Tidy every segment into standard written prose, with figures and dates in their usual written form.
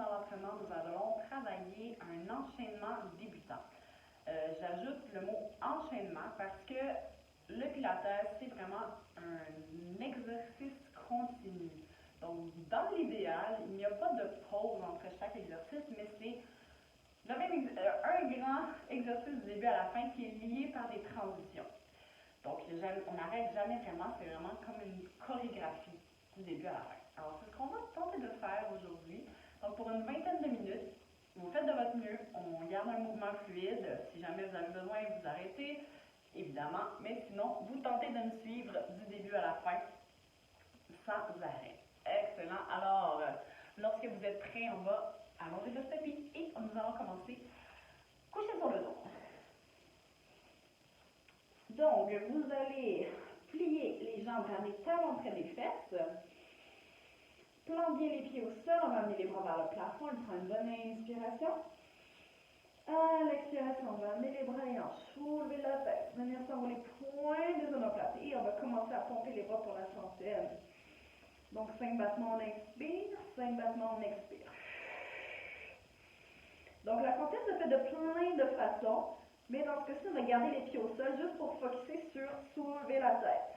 dans l'entraînement, nous allons travailler un enchaînement débutant. J'ajoute le mot enchaînement parce que le pilates, c'est vraiment un exercice continu. Donc, dans l'idéal, il n'y a pas de pause entre chaque exercice, mais c'est un grand exercice du début à la fin qui est lié par des transitions. Donc, on n'arrête jamais vraiment, c'est vraiment comme une chorégraphie du début à la fin. Alors, c'est ce qu'on va tenter de faire aujourd'hui. Donc, pour une vingtaine de minutes, vous faites de votre mieux, on garde un mouvement fluide. Si jamais vous avez besoin, vous arrêtez, évidemment. Mais sinon, vous tentez de me suivre du début à la fin, sans arrêt. Excellent. Alors, lorsque vous êtes prêts, on va allonger le tapis et nous allons commencer coucher sur le dos. Donc, vous allez plier les jambes, ramener talons près des fesses. Plante bien les pieds au sol, on va amener les bras vers le plafond, on prend une bonne inspiration. À l'expiration, on va amener les bras et en soulever la tête. Venir sur les points des omoplates. Et on va commencer à pomper les bras pour la centaine. Donc 5 battements, on inspire, 5 battements, on expire. Donc la centaine se fait de plein de façons, mais dans ce cas-ci, on va garder les pieds au sol juste pour focuser sur soulever la tête.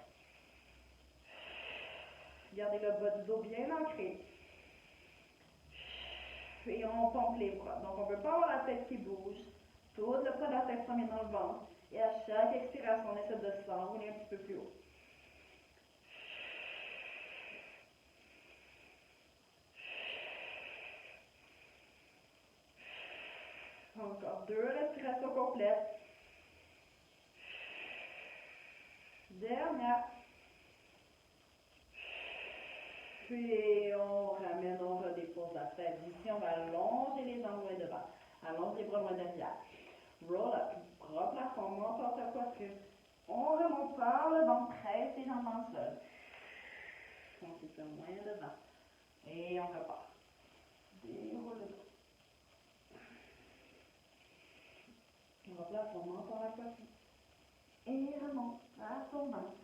Gardez le bas du dos bien ancré. Et on pompe les bras. Donc on ne peut pas avoir la tête qui bouge. Tout le poids de la tête s'en met dans le ventre. Et à chaque expiration, on essaie de s'enrouler un petit peu plus haut. Encore 2 respirations complètes. Dernière. Puis on ramène, on redépose la tête. Ici, on va allonger les jambes loin devant. Allonge les bras loin derrière. Roll up. Bras plafond, monte ta poitrine. On remonte par le ventre, presse les jambes dans le sol. On fait ça loin devant. Et on repart. Déroule le dos. Bras plafond, monte par la poitrine. Et remonte vers ton ventre.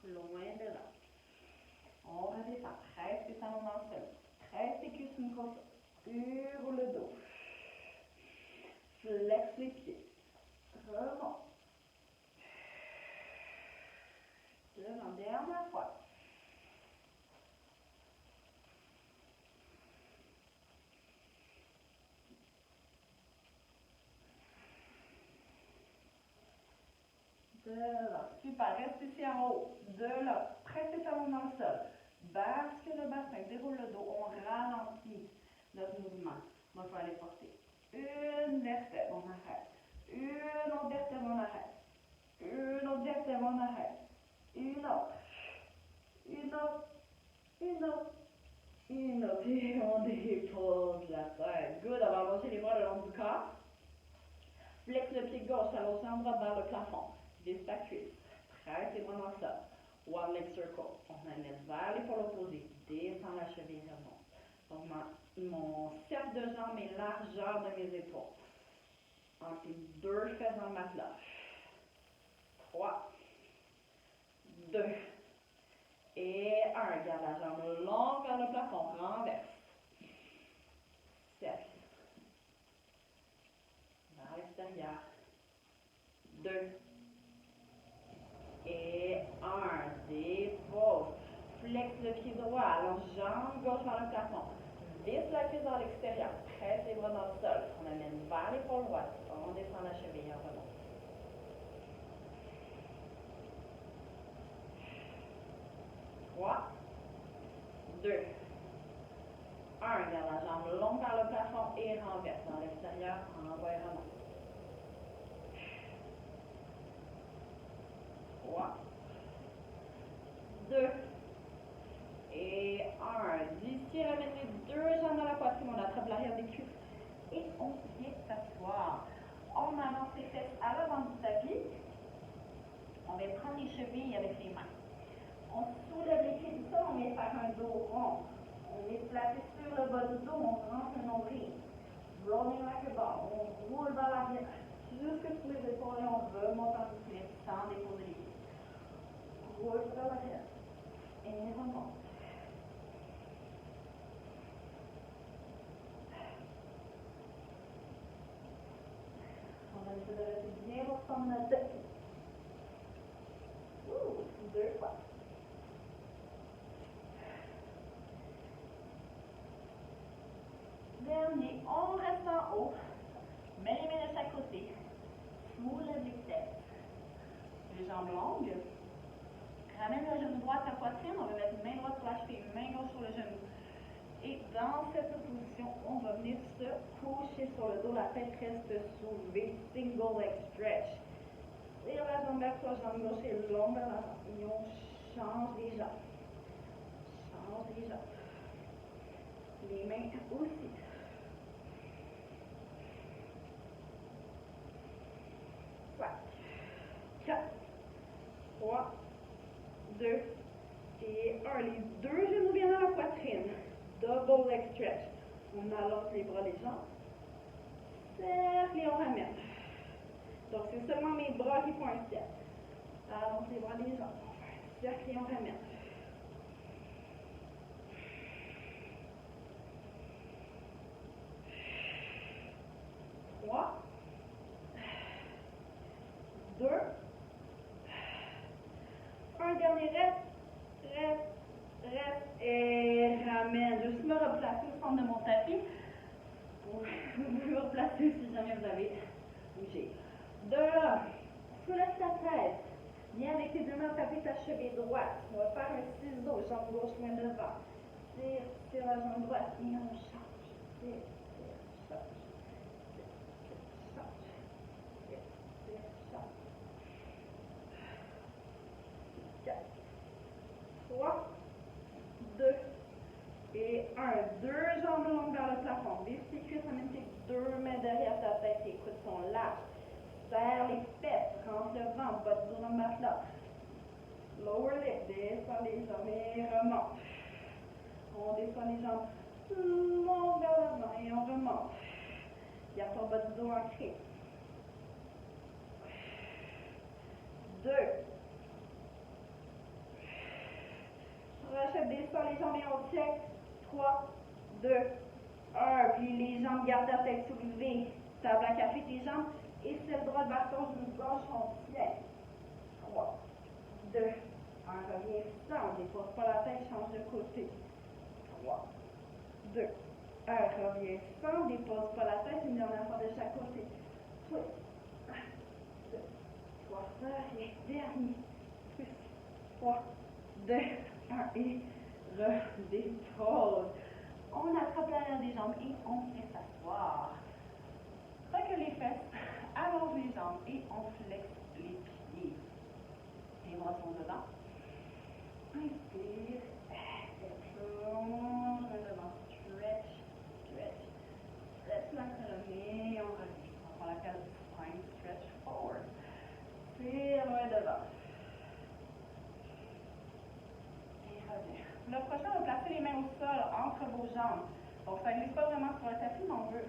Loin devant. On redescend. Presse les talons dans le sol. Presse les cuisses une côte. Ouvre le dos. Flex les pieds. Remonte. Devant, dernière fois. De là. Super. Reste ici en haut. De là. Presse les talons dans le sol. Bascule le bassin. Déroule le dos. On ralentit notre mouvement. Donc, on va aller porter une vertèbre. On arrête. Une autre vertèbre. On arrête. Une autre vertèbre. On arrête. Une autre. Une autre. Une autre. Une autre. Et on dépose la tête. Good. On va allonger les bras le long du corps. Flex le pied gauche. Allonge l'en droite vers le plafond. Visse ta cuisse. Presse les bras dans le sol. One leg circle. On amène vers l'épaule opposée. Descend la cheville et remonte. Donc, mon cercle de jambes est largeur de mes épaules. Entre les 2 fesses dans le matelas. 3, 2, et 1. Garde la jambe longue vers le plafond. Renverse. 7. Vers l'extérieur. 2. Et 1. Dépose. Flex le pied droit. Allonge jambe gauche vers le plafond. Visse la cuisse vers l'extérieur. Presse les bras dans le sol. On amène vers l'épaule droite. On descend la cheville et on remonte. 3, 2, 1. Garde la jambe longue vers le plafond et renverse dans l'extérieur. Envoie et remonte. 3, 2, et 1. D'ici, ramène les 2 jambes dans la poitrine. On attrape l'arrière des cuisses et on vient s'asseoir. On avance les fesses à l'avant du tapis. On va prendre les chevilles avec les mains. On soulève les pieds du sol, on vient faire un dos rond. On est placé sur le bas du dos, on rentre le nombril. Rolling like a ball. On roule vers l'arrière. Jusque sous les épaules et on remonte en équilibre sans déposer les pieds. Roule vers l'arrière. Et remonte. placer main gauche sur le genou. Et dans cette position, on va venir se coucher sur le dos, la tête reste soulevée, single leg stretch. Tire la jambe vers toi, jambe gauche est longue vers l'avant. Et on change les jambes. Change les jambes. Les mains aussi. 5, 4, 3, 2 et 1. Les deux genoux viennent à la poitrine. Double leg stretch. On allonge les bras, les jambes. Cercle et on ramène. Donc, c'est seulement mes bras qui font un cercle. Allonge les bras, les jambes. On fait un cercle et on ramène. 3, 2, 1. Dernier, reste et ramène. Je vais juste me replacer au centre de mon tapis. Vous pouvez vous replacer si jamais vous avez bougé. De là, soulève ta tête. Viens avec tes deux mains, taper ta cheville droite. On va faire un ciseau, jambe gauche loin devant. Tire la jambe droite et on change. Tire, change. Tire, change. 4, 3, 2 et 1. Deux jambes longues vers le plafond. Baisse tes cuisses, amène tes deux mains derrière ta tête. Tes coudes sont larges. Serre les fesses, rentre le ventre, bas du dos dans le matelas. Lower lip, descends les jambes et remonte. On descend les jambes longues vers l'avant et on remonte. Garde ton bas du dos ancré. 2. Rachète, descends les jambes et on tient. 3, 2, 1. Puis les jambes, garde la tête soulevée. Table à café, tes jambes. Et celle droite vers ton genou gauche, on tient. 3, 2, 1. Reviens sans, dépose pas la tête, change de côté. 3, 2, 1. Reviens sans, dépose pas la tête, une dernière fois de chaque côté. Twist. 1, 2, 3, et dernier. Twist. 3, 2, 1 et redépose. On attrape l'arrière des jambes et on fait s'asseoir. Recule les fesses, allonge les jambes et on flexe les pieds. Les bras sont dedans. Inspire, plonge devant, stretch la colonne et on revient. On prend la case du spine, stretch forward. Tire loin devant. Et revient. Le prochain, on va placer les mains au sol entre vos jambes. Donc, ça ne glisse pas vraiment sur le tapis, mais on veut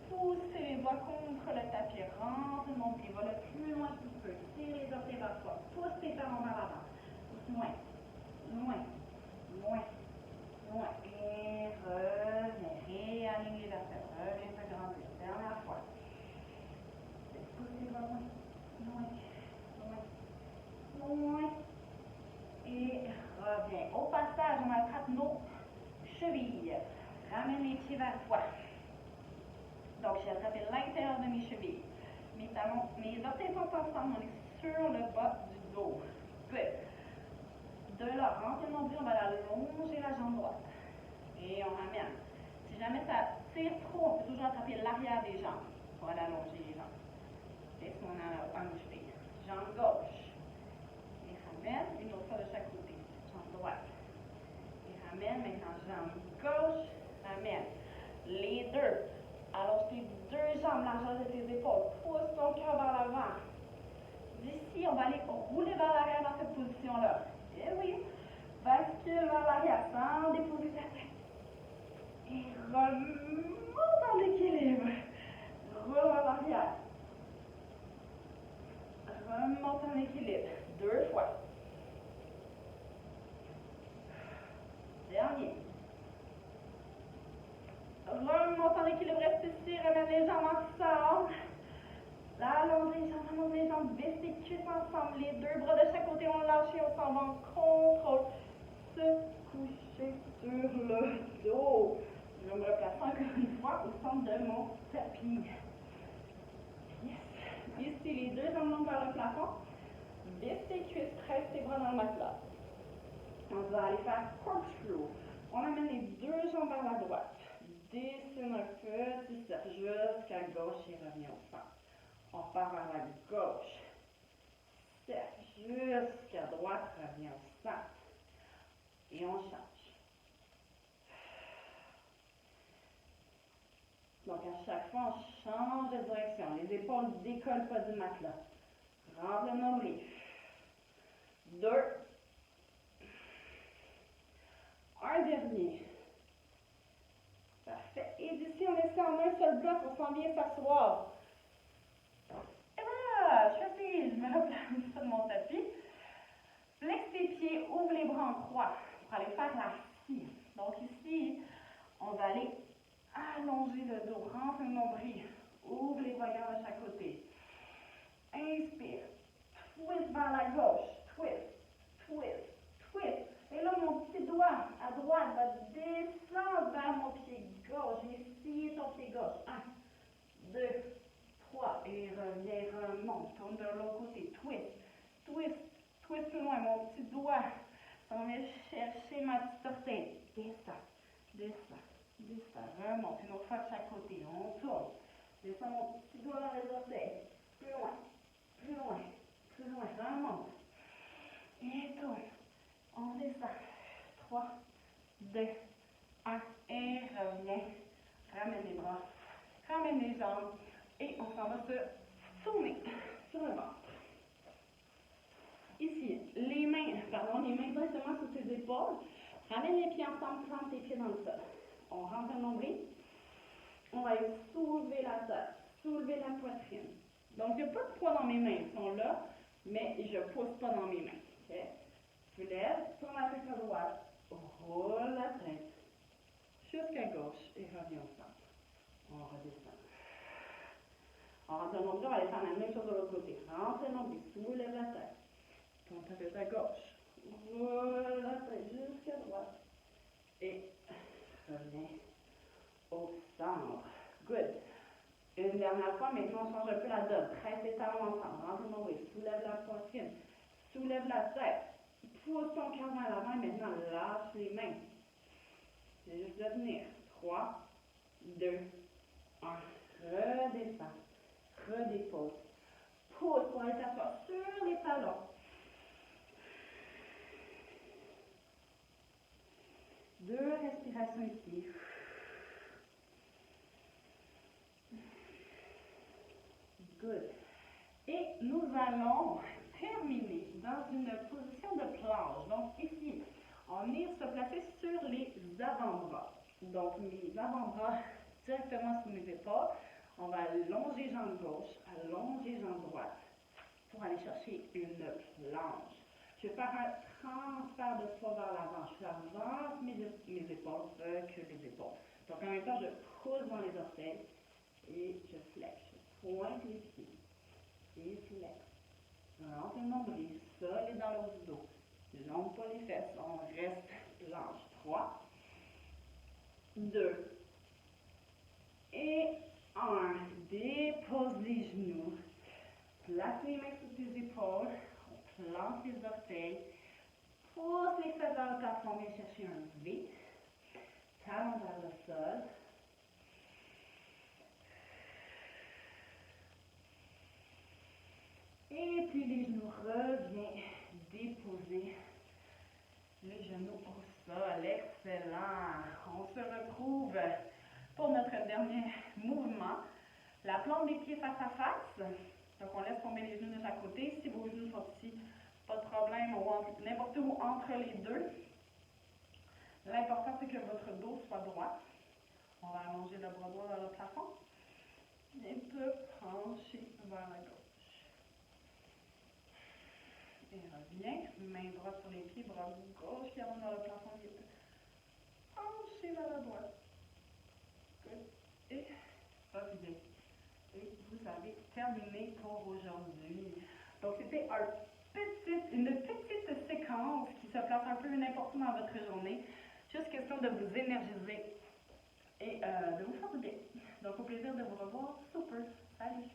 pousser les doigts contre le tapis. Rentre le nombril, va le plus loin que tu peux. Tire les orteils vers toi. Pousse tes talons vers l'avant. Pousse loin. Et reviens. Réaligne les vertèbres. Reviens s'agrandir. Dernière fois. Pousse les doigts loin. Et reviens. Au passage, on attrape nos chevilles. Ramène les pieds vers toi. Donc, j'ai attrapé l'intérieur de mes chevilles. Mes talons, mes orteils sont ensemble. On est sur le bas du dos. Good. De là, rentre le nombril, on va allonger la jambe droite. Et on ramène. Si jamais ça tire trop, on peut toujours attraper l'arrière des jambes pour aller allonger les jambes. Et si on a un cheville. Jambe gauche. Et ramène, une autre fois de chaque côté. Jambe droite. Et ramène, maintenant jambe gauche, ramène. Les deux. Allonge tes deux jambes, largeur de tes épaules. Pousse ton cœur vers l'avant. D'ici, on va aller rouler vers l'arrière dans cette position-là. Et oui, bascule vers l'arrière sans déposer ta tête. Et remonte en équilibre. Roule vers l'arrière. Remonte en équilibre. 2 fois. Dernier. Remonte en équilibre, reste ici, ramène les jambes ensemble. Allonge les jambes, baisse tes cuisses ensemble. Les deux bras de chaque côté, on lâche et on s'en va en contrôle. Se coucher sur le dos. Je vais me replacer encore une fois au centre de mon tapis. Yes. Ici, les deux jambes longues vers le plafond. Baisse tes cuisses, presse tes bras dans le matelas. On vous allez faire corkscrew. On amène les deux jambes vers la droite. Dessine un petit cercle jusqu'à gauche et revient au centre. On repart vers la gauche. Cercle jusqu'à droite, revient au centre. Et on change. Donc à chaque fois, on change de direction. Les épaules ne décollent pas du matelas. Rentre le nombril. 2. Un dernier. Parfait. Et d'ici, on essaie en un seul bloc, on s'en vient s'asseoir. Et voilà, je suis assise, je me replace sur mon tapis. Flexe tes pieds, ouvre les bras en croix pour aller faire la scie. Donc ici, on va aller allonger le dos, rentre le nombril, ouvre les regards de chaque côté. Inspire, twist vers la gauche, twist, twist, twist. Et là, mon petit doigt à droite va descendre vers mon pied gauche. J'ai scié ton pied gauche. 1, 2, 3. Et reviens, remonte. Tourne de l'autre côté. Twist, twist, twist plus loin. Mon petit doigt s'en vient chercher ma petite orteil. Descends, descends, descends. Remonte. Une autre fois de chaque côté. On tourne. Descends mon petit doigt dans les orteils. Plus loin, plus loin, plus loin. Remonte. Et tourne. On descend. 3, 2, 1. Et reviens. Ramène les bras. Ramène les jambes. Et on s'en va se tourner sur le ventre. Ici, les mains directement sur tes épaules. Ramène les pieds ensemble, plante tes pieds dans le sol. On rentre le nombril. On va aller soulever la tête, soulever la poitrine. Donc, je n'ai pas de poids dans mes mains. Ils sont là, mais je ne pousse pas dans mes mains. Okay? Tu lèves, tourne la tête à droite, roule la tête jusqu'à gauche et reviens au centre. On redescend. On rentre le nombril, on va aller faire la même chose de l'autre côté. Rentre le nombril, soulève la tête. Tourne ta tête à gauche. Roule la tête jusqu'à droite. Et reviens au centre. Good. Une dernière fois, maintenant on change un peu la donne. Presse les talons ensemble. Rentre le nombril, soulève la poitrine. Soulève la tête. Pousse ton cœur vers l'avant et maintenant lâche les mains. C'est juste de tenir. 3, 2, 1. Redescends. Redépose. Pousse pour aller t'asseoir sur les talons. Deux respirations ici. Good. Et nous allons terminer dans une position de planche. Donc ici, on vient se placer sur les avant-bras. Donc mes avant-bras directement sous mes épaules. On va allonger jambe gauche, allonger jambe droite pour aller chercher une planche. Je vais faire un transfert de poids vers l'avant. Je avance mes épaules, recule les épaules. Donc en même temps, je pousse dans les orteils et je flex. Je pointe les pieds et flex. Rentre le nombril, solide dans le haut du dos. J'onge pas les fesses, on reste planche. 3, 2 et 1. Dépose les genoux. Place les mains sous tes épaules. On plante les orteils. Pousse les fesses vers le plafond. Viens chercher un V. Talon vers le sol. Et puis les genoux, reviens déposer les genoux au sol. Excellent. On se retrouve pour notre dernier mouvement. La plante des pieds face à face. Donc on laisse tomber les genoux de chaque côté. Si vos genoux sont ici, pas de problème, ou n'importe où entre les deux. L'important c'est que votre dos soit droit. On va allonger le bras droit vers le plafond. Et peu pencher vers la gauche. Et reviens, main droite sur les pieds, bras gauche qui avance vers le plafond. Penchez vers la droite. Good. Et reviens. Et vous avez terminé pour aujourd'hui. Donc c'était une petite séquence qui se place un peu n'importe où dans votre journée. Juste question de vous énergiser et de vous faire du bien. Donc au plaisir de vous revoir. Super. Salut.